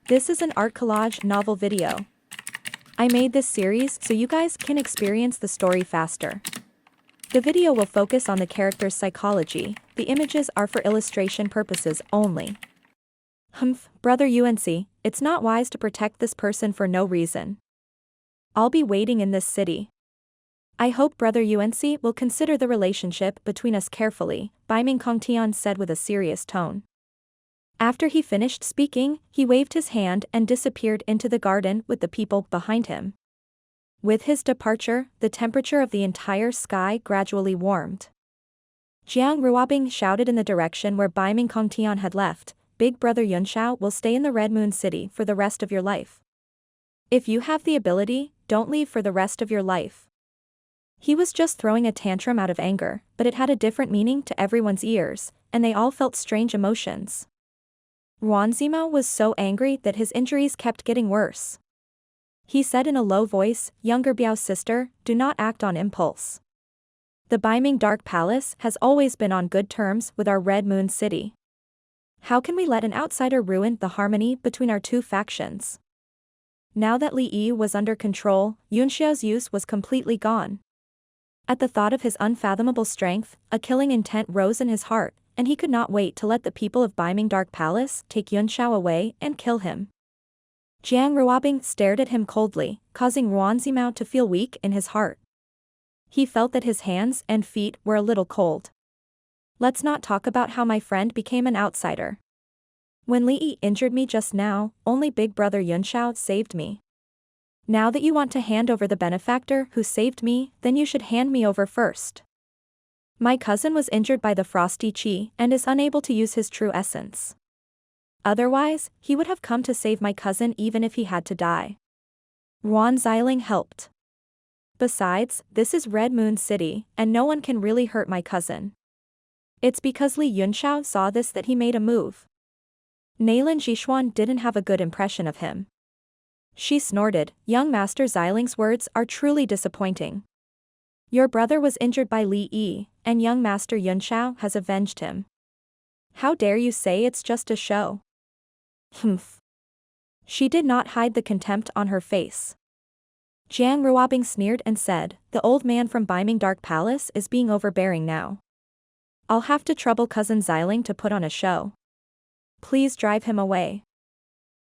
This is an art collage novel video. I made this series so you guys can experience the story faster. The video will focus on the character's psychology, the images are for illustration purposes only. Brother UNC, it's not wise to protect this person for no reason. I'll be waiting in this city. I hope Brother UNC will consider the relationship between us carefully, Bai Ming Kongtian said with a serious tone. After he finished speaking, he waved his hand and disappeared into the garden with the people behind him. With his departure, the temperature of the entire sky gradually warmed. Jiang Ruobing shouted in the direction where Bai Ming Kongtian had left, Big Brother Yunxiao will stay in the Red Moon City for the rest of your life. If you have the ability, don't leave for the rest of your life. He was just throwing a tantrum out of anger, but it had a different meaning to everyone's ears, and they all felt strange emotions. Ruan Zimao was so angry that his injuries kept getting worse. He said in a low voice, "Younger Biao's sister, do not act on impulse. The Baiming Dark Palace has always been on good terms with our Red Moon City. How can we let an outsider ruin the harmony between our two factions?" Now that Li Yi was under control, Yunxiao's use was completely gone. At the thought of his unfathomable strength, a killing intent rose in his heart, and he could not wait to let the people of Baiming Dark Palace take Yunxiao away and kill him. Jiang Ruobing stared at him coldly, causing Ruan Zimao to feel weak in his heart. He felt that his hands and feet were a little cold. Let's not talk about how my friend became an outsider. When Li Yi injured me just now, only Big Brother Yunxiao saved me. Now that you want to hand over the benefactor who saved me, then you should hand me over first. My cousin was injured by the frosty qi and is unable to use his true essence. Otherwise, he would have come to save my cousin even if he had to die. Ruan Xiling helped. Besides, this is Red Moon City, and no one can really hurt my cousin. It's because Li Yunxiao saw this that he made a move. Nailin Jixuan didn't have a good impression of him. She snorted, "Young Master Xiling's words are truly disappointing. Your brother was injured by Li Yi, and young Master Yunxiao has avenged him. How dare you say it's just a show?" She did not hide the contempt on her face. Jiang Ruobing sneered and said, "The old man from Baiming Dark Palace is being overbearing now. I'll have to trouble cousin Xiling to put on a show. Please drive him away.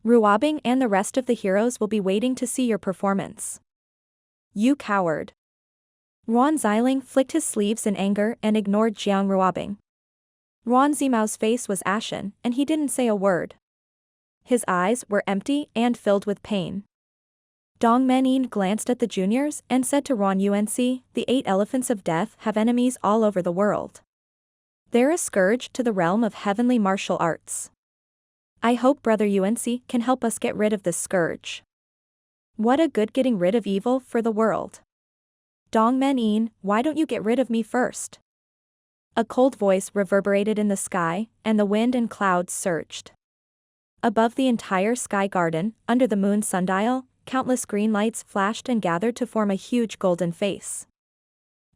Ruobing and the rest of the heroes will be waiting to see your performance." "You coward." Ruan Xiling flicked his sleeves in anger and ignored Jiang Ruobing. Ruan Zimao's face was ashen, and he didn't say a word. His eyes were empty and filled with pain. Dong Menin glanced at the juniors and said to Ruan UNC, "The 8 elephants of death have enemies all over the world. They're a scourge to the realm of heavenly martial arts. I hope Brother UNC can help us get rid of this scourge. What a good getting rid of evil for the world. Dong Menin, why don't you get rid of me first?" A cold voice reverberated in the sky, and the wind and clouds surged. Above the entire sky garden, under the moon sundial, countless green lights flashed and gathered to form a huge golden face.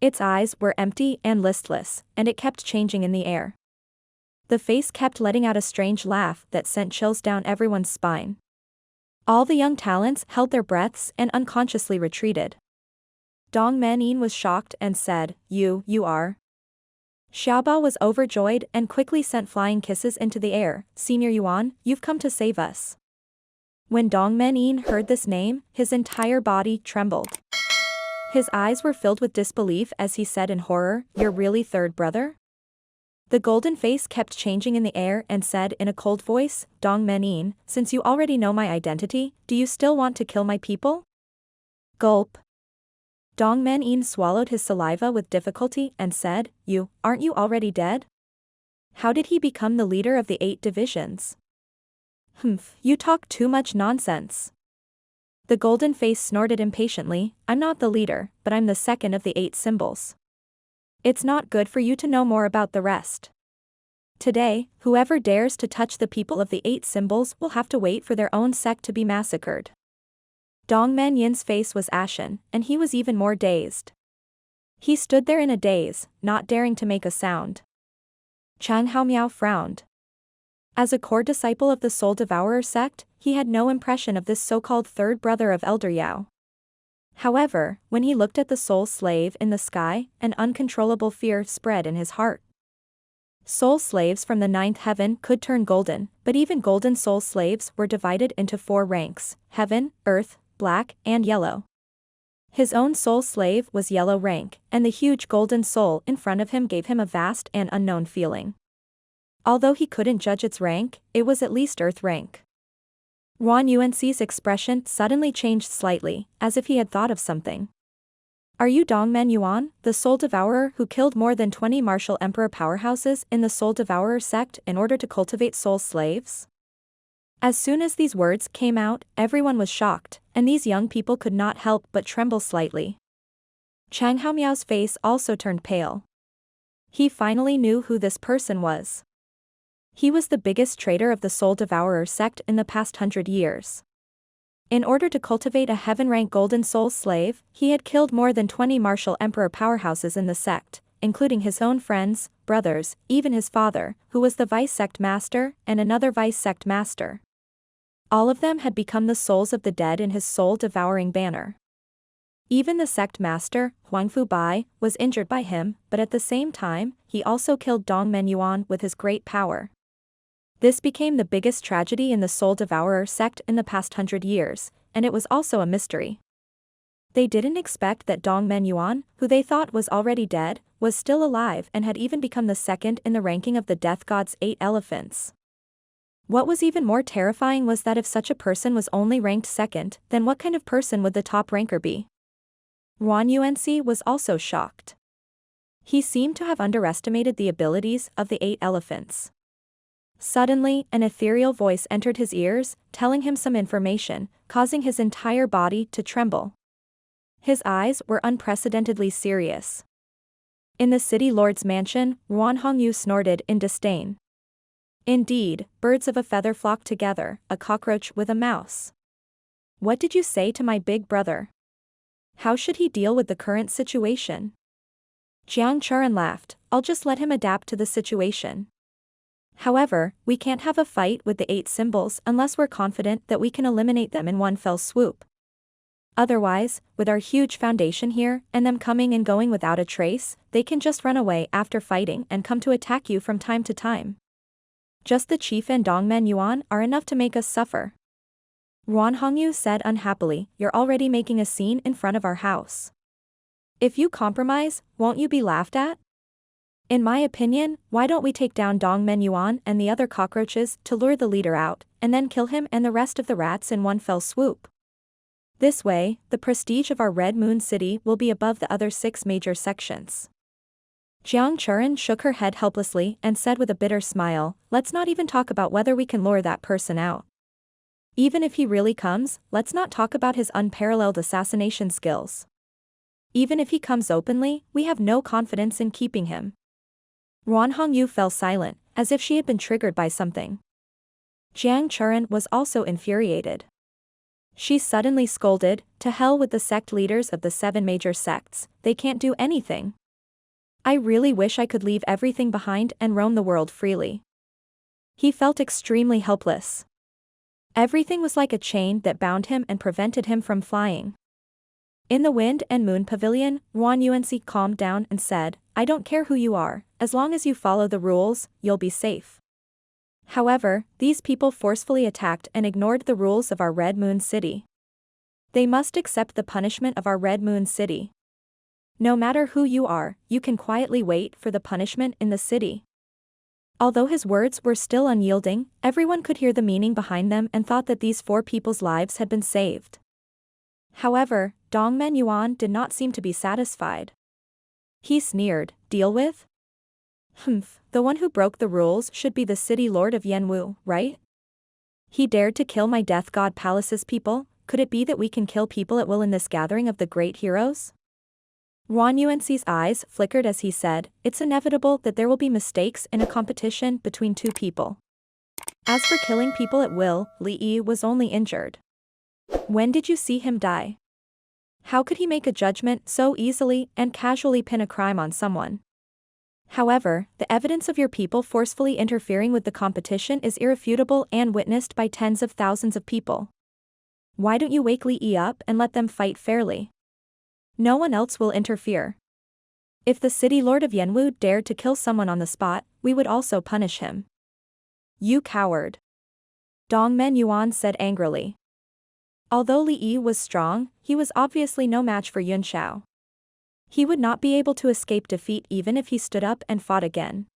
Its eyes were empty and listless, and it kept changing in the air. The face kept letting out a strange laugh that sent chills down everyone's spine. All the young talents held their breaths and unconsciously retreated. Dong Menin was shocked and said, You are." Xiaobao was overjoyed and quickly sent flying kisses into the air, "Senior Yuan, you've come to save us." When Dong Menin heard this name, his entire body trembled. His eyes were filled with disbelief as he said in horror, "You're really third brother?" The golden face kept changing in the air and said in a cold voice, "Dong Menin, since you already know my identity, do you still want to kill my people?" Gulp. Dong Menin swallowed his saliva with difficulty and said, Aren't you already dead? How did he become the leader of the 8 divisions? You talk too much nonsense." The golden face snorted impatiently, "I'm not the leader, but I'm the second of the 8 symbols. It's not good for you to know more about the rest. Today, whoever dares to touch the people of the 8 symbols will have to wait for their own sect to be massacred." Dong Menyin's face was ashen, and he was even more dazed. He stood there in a daze, not daring to make a sound. Chang Haomiao frowned. As a core disciple of the Soul Devourer sect, he had no impression of this so-called third brother of Elder Yao. However, when he looked at the soul slave in the sky, an uncontrollable fear spread in his heart. Soul slaves from the ninth heaven could turn golden, but even golden soul slaves were divided into 4 ranks: heaven, earth, black, and yellow. His own soul slave was yellow rank, and the huge golden soul in front of him gave him a vast and unknown feeling. Although he couldn't judge its rank, it was at least earth rank. Yuan Yuanxi's expression suddenly changed slightly, as if he had thought of something. Are you Dongmen Yuan, the Soul Devourer who killed more than 20 martial emperor powerhouses in the Soul Devourer sect in order to cultivate soul slaves? As soon as these words came out, everyone was shocked, and these young people could not help but tremble slightly. Chang Haomiao's face also turned pale. He finally knew who this person was. He was the biggest traitor of the Soul Devourer sect in the past 100 years. In order to cultivate a heaven-rank golden soul slave, he had killed more than 20 martial emperor powerhouses in the sect, including his own friends, brothers, even his father, who was the vice-sect master, and another vice-sect master. All of them had become the souls of the dead in his soul-devouring banner. Even the sect master, Huangfu Bai, was injured by him, but at the same time, he also killed Dongmen Yuan with his great power. This became the biggest tragedy in the Soul Devourer sect in the past 100 years, and it was also a mystery. They didn't expect that Dongmen Yuan, who they thought was already dead, was still alive and had even become the second in the ranking of the Death God's 8 elephants. What was even more terrifying was that if such a person was only ranked second, then what kind of person would the top ranker be? Yuan Yuanxi was also shocked. He seemed to have underestimated the abilities of the 8 elephants. Suddenly, an ethereal voice entered his ears, telling him some information, causing his entire body to tremble. His eyes were unprecedentedly serious. In the city lord's mansion, Yuan Hongyu snorted in disdain. Indeed, birds of a feather flock together, a cockroach with a mouse. What did you say to my big brother? How should he deal with the current situation? Jiang Churan laughed. I'll just let him adapt to the situation. However, we can't have a fight with the 8 symbols unless we're confident that we can eliminate them in one fell swoop. Otherwise, with our huge foundation here, and them coming and going without a trace, they can just run away after fighting and come to attack you from time to time. Just the chief and Dongmen Yuan are enough to make us suffer. Yuan Hongyu said unhappily, you're already making a scene in front of our house. If you compromise, won't you be laughed at? In my opinion, why don't we take down Dongmen Yuan and the other cockroaches to lure the leader out, and then kill him and the rest of the rats in one fell swoop? This way, the prestige of our Red Moon City will be above the other 6 major sections. Jiang Churan shook her head helplessly and said with a bitter smile, let's not even talk about whether we can lure that person out. Even if he really comes, let's not talk about his unparalleled assassination skills. Even if he comes openly, we have no confidence in keeping him. Yuan Hongyu fell silent, as if she had been triggered by something. Jiang Churan was also infuriated. She suddenly scolded, to hell with the sect leaders of the 7 major sects, they can't do anything. I really wish I could leave everything behind and roam the world freely. He felt extremely helpless. Everything was like a chain that bound him and prevented him from flying. In the Wind and Moon Pavilion, Yuan Yuanxi calmed down and said, I don't care who you are, as long as you follow the rules, you'll be safe. However, these people forcefully attacked and ignored the rules of our Red Moon City. They must accept the punishment of our Red Moon City. No matter who you are, you can quietly wait for the punishment in the city. Although his words were still unyielding, everyone could hear the meaning behind them and thought that these 4 people's lives had been saved. However, Dongmen Yuan did not seem to be satisfied. He sneered, deal with? The one who broke the rules should be the city lord of Yanwu, right? He dared to kill my Death God Palace's people, could it be that we can kill people at will in this gathering of the great heroes? Yuan Yuanxi's eyes flickered as he said, it's inevitable that there will be mistakes in a competition between 2 people. As for killing people at will, Li Yi was only injured. When did you see him die? How could he make a judgment so easily and casually pin a crime on someone? However, the evidence of your people forcefully interfering with the competition is irrefutable and witnessed by tens of thousands of people. Why don't you wake Li up and let them fight fairly? No one else will interfere. If the city lord of Yanwu dared to kill someone on the spot, we would also punish him. You coward. Dongmen Yuan said angrily. Although Li Yi was strong, he was obviously no match for Yun Xiao. He would not be able to escape defeat even if he stood up and fought again.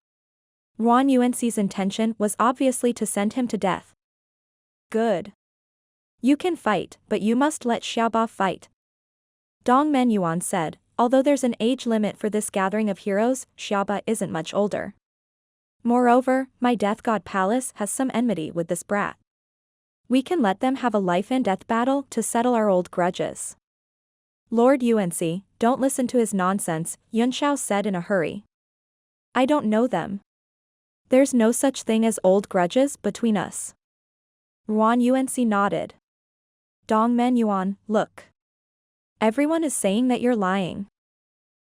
Yuan Yuanxi's intention was obviously to send him to death. Good. You can fight, but you must let Xiaoba fight. Dongmen Yuan said, although there's an age limit for this gathering of heroes, Xiaoba isn't much older. Moreover, my Death God Palace has some enmity with this brat. We can let them have a life and death battle to settle our old grudges. Lord Yuanxi, don't listen to his nonsense, Yun Xiao said in a hurry. I don't know them. There's no such thing as old grudges between us. Yuan Yuanxi nodded. Dongmen Yuan, look. Everyone is saying that you're lying.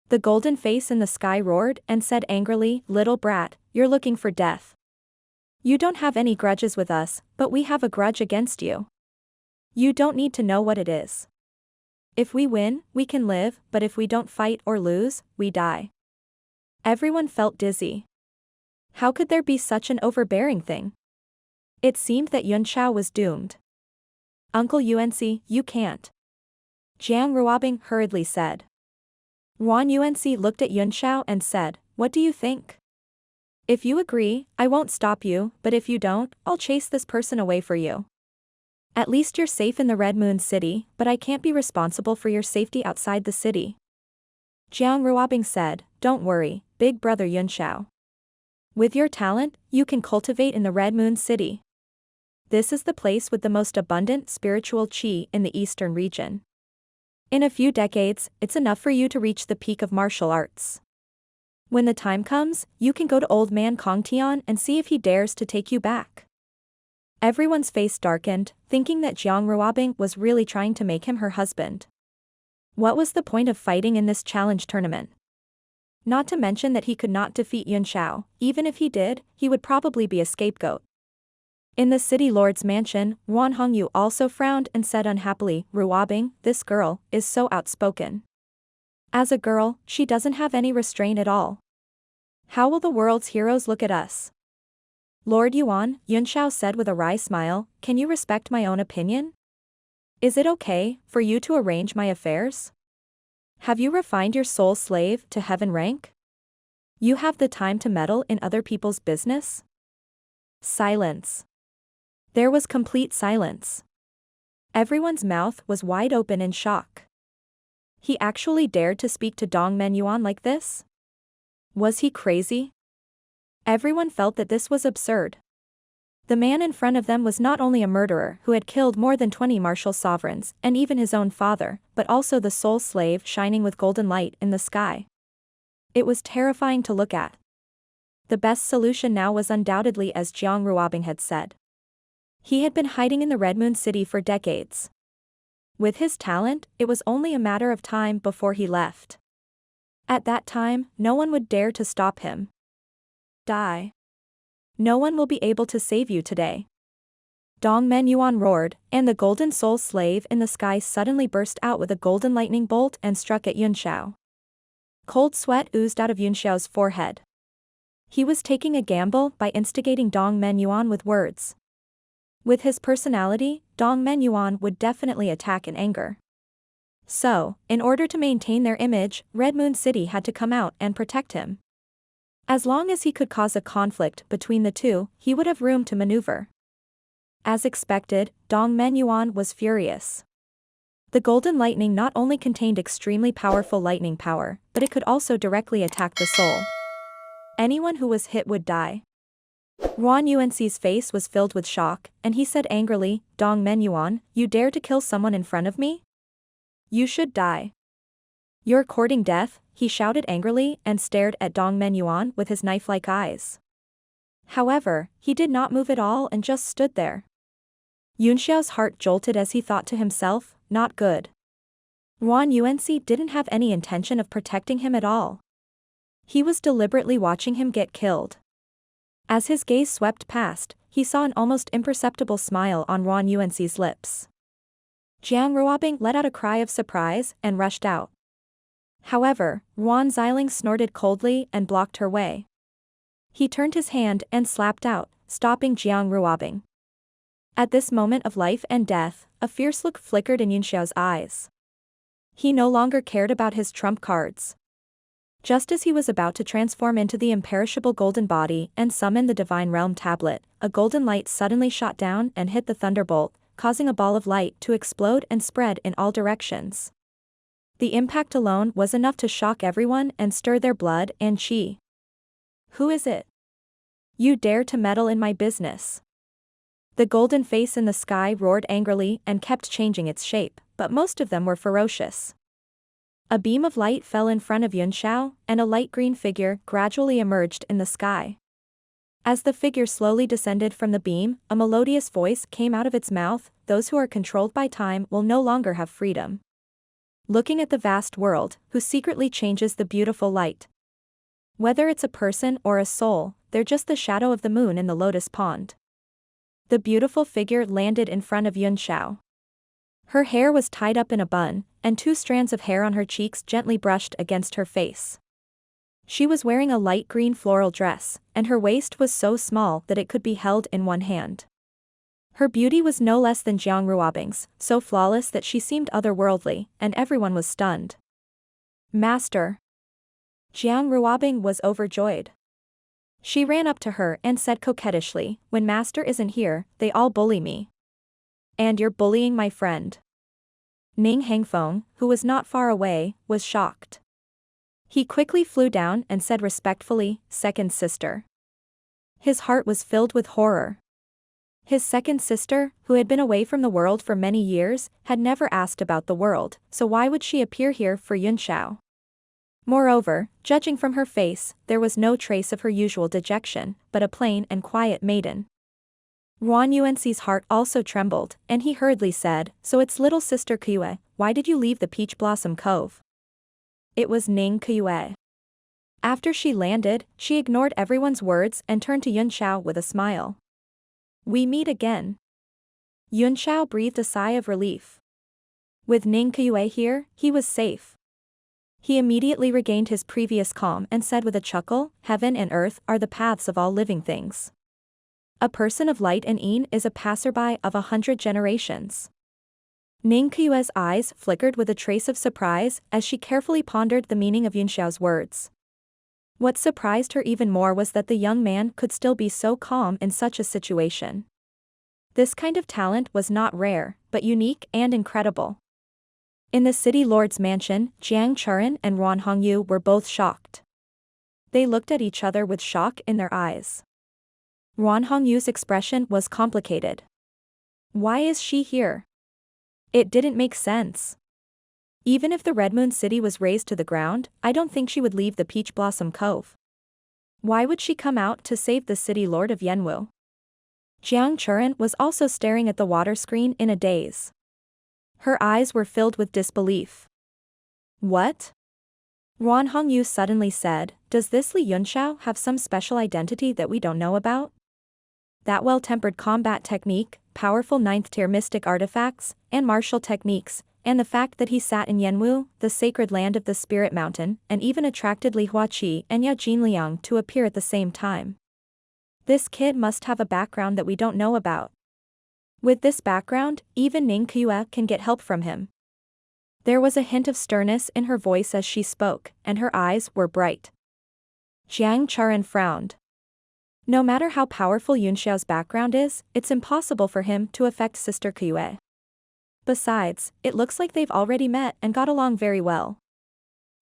The golden face in the sky roared and said angrily, little brat, you're looking for death. You don't have any grudges with us, but we have a grudge against you. You don't need to know what it is. If we win, we can live, but if we don't fight or lose, we die. Everyone felt dizzy. How could there be such an overbearing thing? It seemed that Yun Xiao was doomed. Uncle Yuanxi, you can't. Jiang Ruobing hurriedly said. Yuan Yuanxi looked at Yun Xiao and said, what do you think? If you agree, I won't stop you, but if you don't, I'll chase this person away for you. At least you're safe in the Red Moon City, but I can't be responsible for your safety outside the city. Jiang Ruobing said, don't worry, big brother Yun Xiao. With your talent, you can cultivate in the Red Moon City. This is the place with the most abundant spiritual qi in the eastern region. In a few decades, it's enough for you to reach the peak of martial arts. When the time comes, you can go to old man Kong Tian and see if he dares to take you back. Everyone's face darkened, thinking that Jiang Ruobing was really trying to make him her husband. What was the point of fighting in this challenge tournament? Not to mention that he could not defeat Yun Xiao, even if he did, he would probably be a scapegoat. In the city lord's mansion, Wan Hongyu also frowned and said unhappily, Ruobing, this girl, is so outspoken. As a girl, she doesn't have any restraint at all. How will the world's heroes look at us? Lord Yuan, Yun Xiao said with a wry smile, can you respect my own opinion? Is it okay for you to arrange my affairs? Have you refined your soul slave to heaven rank? You have the time to meddle in other people's business? Silence. There was complete silence. Everyone's mouth was wide open in shock. He actually dared to speak to Dongmen Yuan like this? Was he crazy? Everyone felt that this was absurd. The man in front of them was not only a murderer who had killed more than 20 martial sovereigns and even his own father, but also the soul slave shining with golden light in the sky. It was terrifying to look at. The best solution now was undoubtedly as Jiang Ruobing had said. He had been hiding in the Red Moon City for decades. With his talent, it was only a matter of time before he left. At that time, no one would dare to stop him. Die. No one will be able to save you today. Dongmen Yuan roared, and the golden soul slave in the sky suddenly burst out with a golden lightning bolt and struck at Yun Xiao. Cold sweat oozed out of Yun Xiao's forehead. He was taking a gamble by instigating Dongmen Yuan with words. With his personality, Dongmen Yuan would definitely attack in anger. So, in order to maintain their image, Red Moon City had to come out and protect him. As long as he could cause a conflict between the two, he would have room to maneuver. As expected, Dongmen Yuan was furious. The golden lightning not only contained extremely powerful lightning power, but it could also directly attack the soul. Anyone who was hit would die. Yuan Yuanxi's face was filled with shock, and he said angrily, Dongmen Yuan, you dare to kill someone in front of me? You should die. You're courting death, he shouted angrily and stared at Dongmen Yuan with his knife-like eyes. However, he did not move at all and just stood there. Yun Xiao's heart jolted as he thought to himself, not good. Yuan Yuanxi didn't have any intention of protecting him at all. He was deliberately watching him get killed. As his gaze swept past, he saw an almost imperceptible smile on Ron Yuanxi's lips. Jiang Ruobing let out a cry of surprise and rushed out. However, Ron Xiling snorted coldly and blocked her way. He turned his hand and slapped out, stopping Jiang Ruobing. At this moment of life and death, a fierce look flickered in Yunxiao's eyes. He no longer cared about his trump cards. Just as he was about to transform into the imperishable golden body and summon the divine realm tablet, a golden light suddenly shot down and hit the thunderbolt, causing a ball of light to explode and spread in all directions. The impact alone was enough to shock everyone and stir their blood and qi. Who is it? You dare to meddle in my business? The golden face in the sky roared angrily and kept changing its shape, but most of them were ferocious. A beam of light fell in front of Yunxiao, and a light green figure gradually emerged in the sky. As the figure slowly descended from the beam, a melodious voice came out of its mouth: "Those who are controlled by time will no longer have freedom. Looking at the vast world, who secretly changes the beautiful light. Whether it's a person or a soul, they're just the shadow of the moon in the lotus pond." The beautiful figure landed in front of Yunxiao. Her hair was tied up in a bun, and 2 strands of hair on her cheeks gently brushed against her face. She was wearing a light green floral dress, and her waist was so small that it could be held in one hand. Her beauty was no less than Jiang Ruobing's, so flawless that she seemed otherworldly, and everyone was stunned. "Master!" Jiang Ruobing was overjoyed. She ran up to her and said coquettishly, "When Master isn't here, they all bully me. And you're bullying my friend." Ning Hangfeng, who was not far away, was shocked. He quickly flew down and said respectfully, "Second sister." His heart was filled with horror. His second sister, who had been away from the world for many years, had never asked about the world, so why would she appear here for Yunxiao? Moreover, judging from her face, there was no trace of her usual dejection, but a plain and quiet maiden. Ron Yuanxi's heart also trembled, and he hurriedly said, "So it's little sister Kuyue, why did you leave the Peach Blossom Cove?" It was Ning Kuyue. After she landed, she ignored everyone's words and turned to Yunxiao with a smile. "We meet again." Yunxiao breathed a sigh of relief. With Ning Kuyue here, he was safe. He immediately regained his previous calm and said with a chuckle, "Heaven and earth are the paths of all living things. A person of light and een is a passerby of 100 generations." Ning Kuyue's eyes flickered with a trace of surprise as she carefully pondered the meaning of Yunxiao's words. What surprised her even more was that the young man could still be so calm in such a situation. This kind of talent was not rare, but unique and incredible. In the city lord's mansion, Jiang Churan and Ron Hongyu were both shocked. They looked at each other with shock in their eyes. Ron Hongyu's expression was complicated. Why is she here? It didn't make sense. Even if the Red Moon City was razed to the ground, I don't think she would leave the Peach Blossom Cove. Why would she come out to save the city lord of Yanwu? Jiang Churan was also staring at the water screen in a daze. Her eyes were filled with disbelief. What? Ron Hongyu suddenly said, "Does this Li Yunxiao have some special identity that we don't know about? That well-tempered combat technique, powerful 9th-tier mystic artifacts, and martial techniques, and the fact that he sat in Yanwu, the sacred land of the Spirit Mountain, and even attracted Li Huaqi and Yao Jinliang to appear at the same time. This kid must have a background that we don't know about. With this background, even Ning Kuyue can get help from him." There was a hint of sternness in her voice as she spoke, and her eyes were bright. Jiang Churan frowned. No matter how powerful Yunxiao's background is, it's impossible for him to affect Sister Kuyue. Besides, it looks like they've already met and got along very well.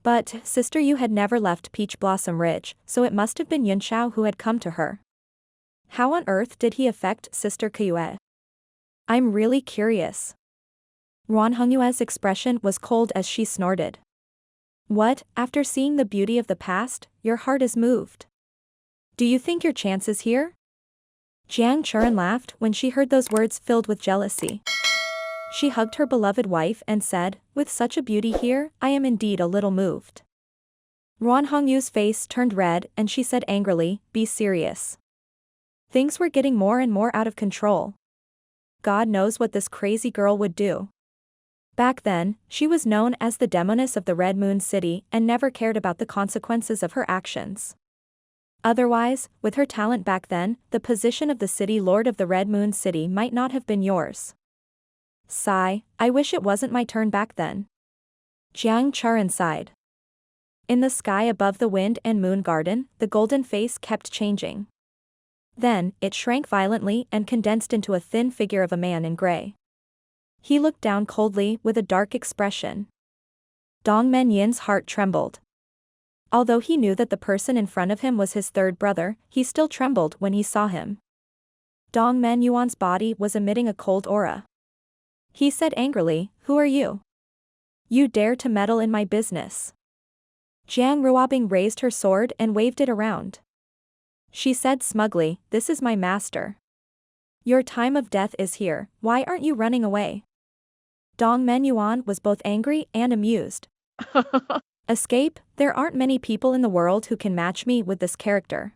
But Sister Yu had never left Peach Blossom Ridge, so it must have been Yunxiao who had come to her. How on earth did he affect Sister Kuyue? I'm really curious. Ron Hongyue's expression was cold as she snorted. What, after seeing the beauty of the past, your heart is moved? Do you think your chance is here? Jiang Churan laughed when she heard those words filled with jealousy. She hugged her beloved wife and said, "With such a beauty here, I am indeed a little moved." Ruan Hongyu's face turned red and she said angrily, "Be serious." Things were getting more and more out of control. God knows what this crazy girl would do. Back then, she was known as the demoness of the Red Moon City and never cared about the consequences of her actions. Otherwise, with her talent back then, the position of the city lord of the Red Moon City might not have been yours. Sigh, I wish it wasn't my turn back then. Jiang Charan sighed. In the sky above the wind and moon garden, the golden face kept changing. Then, it shrank violently and condensed into a thin figure of a man in gray. He looked down coldly with a dark expression. Dong Menyin's heart trembled. Although he knew that the person in front of him was his third brother, he still trembled when he saw him. Dong Menyuan's body was emitting a cold aura. He said angrily, "Who are you? You dare to meddle in my business." Jiang Ruobing raised her sword and waved it around. She said smugly, "This is my master. Your time of death is here, why aren't you running away?" Dong Menyuan was both angry and amused. Escape? There aren't many people in the world who can match me with this character.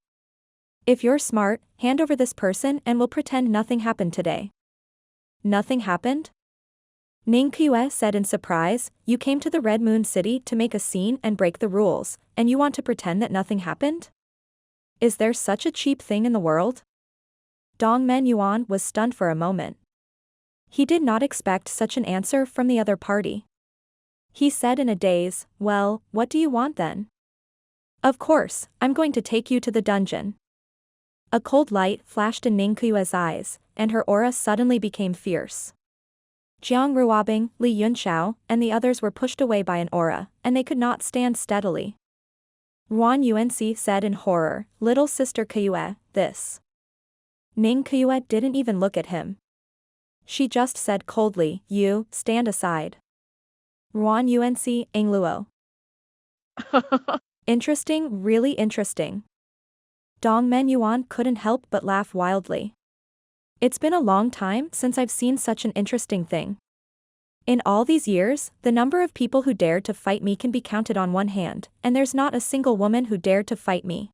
If you're smart, hand over this person and we'll pretend nothing happened today. Nothing happened? Ning Qiue said in surprise, "You came to the Red Moon City to make a scene and break the rules, and you want to pretend that nothing happened? Is there such a cheap thing in the world?" Dong Menyuan was stunned for a moment. He did not expect such an answer from the other party. He said in a daze, "Well, what do you want then?" "Of course, I'm going to take you to the dungeon." A cold light flashed in Ning Qiue's eyes, and her aura suddenly became fierce. Jiang Ruobing, Li Yunxiao, and the others were pushed away by an aura, and they could not stand steadily. Ruan Yuanxi said in horror, "Little sister Qiue, this." Ning Qiue didn't even look at him. She just said coldly, "You, stand aside." Ruan Yuanxi, Engluo. Interesting, really interesting. Dong Menyuan couldn't help but laugh wildly. It's been a long time since I've seen such an interesting thing. In all these years, the number of people who dared to fight me can be counted on one hand, and there's not a single woman who dared to fight me.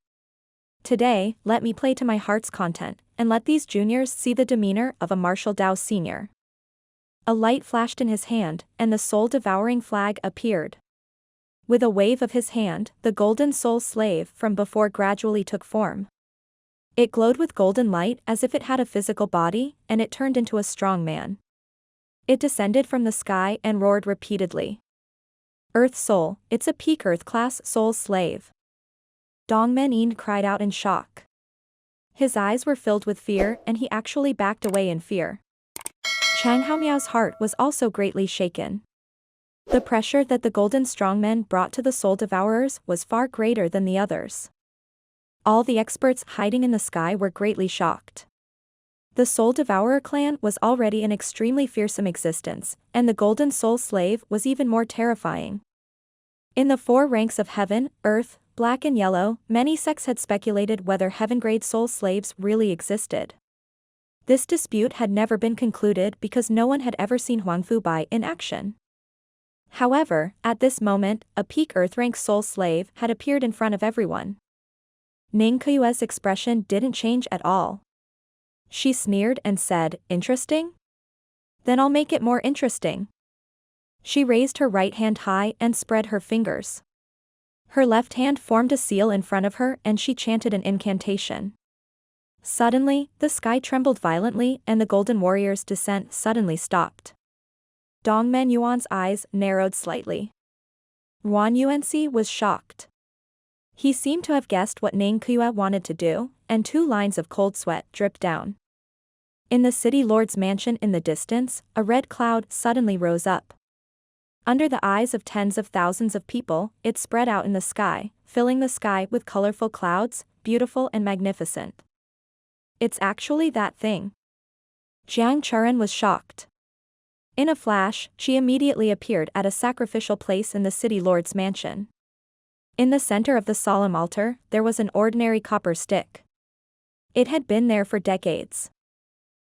Today, let me play to my heart's content, and let these juniors see the demeanor of a Marshal Dao senior. A light flashed in his hand, and the soul-devouring flag appeared. With a wave of his hand, the golden soul slave from before gradually took form. It glowed with golden light as if it had a physical body, and it turned into a strong man. It descended from the sky and roared repeatedly. "Earth Soul, it's a peak Earth-class soul slave." Dong Menyin cried out in shock. His eyes were filled with fear and he actually backed away in fear. Chang Haomiao's heart was also greatly shaken. The pressure that the golden strongmen brought to the soul devourers was far greater than the others. All the experts hiding in the sky were greatly shocked. The Soul Devourer clan was already an extremely fearsome existence, and the Golden Soul Slave was even more terrifying. In the four ranks of Heaven, Earth, Black and Yellow, many sects had speculated whether Heaven-grade soul slaves really existed. This dispute had never been concluded because no one had ever seen Huangfu Bai in action. However, at this moment, a peak Earth-rank soul slave had appeared in front of everyone. Ning Qiue's expression didn't change at all. She sneered and said, "Interesting? Then I'll make it more interesting." She raised her right hand high and spread her fingers. Her left hand formed a seal in front of her and she chanted an incantation. Suddenly, the sky trembled violently and the Golden Warrior's descent suddenly stopped. Dong Menyuan's eyes narrowed slightly. Ruan Yuanxi was shocked. He seemed to have guessed what Ning Qiue wanted to do, and 2 lines of cold sweat dripped down. In the city lord's mansion in the distance, a red cloud suddenly rose up. Under the eyes of tens of thousands of people, it spread out in the sky, filling the sky with colorful clouds, beautiful and magnificent. It's actually that thing. Jiang Charan was shocked. In a flash, she immediately appeared at a sacrificial place in the city lord's mansion. In the center of the solemn altar, there was an ordinary copper stick. It had been there for decades.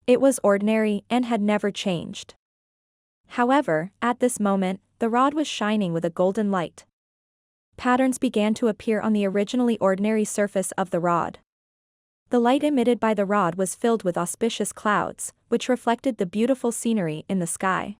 It was ordinary and had never changed. However, at this moment, the rod was shining with a golden light. Patterns began to appear on the originally ordinary surface of the rod. The light emitted by the rod was filled with auspicious clouds, which reflected the beautiful scenery in the sky.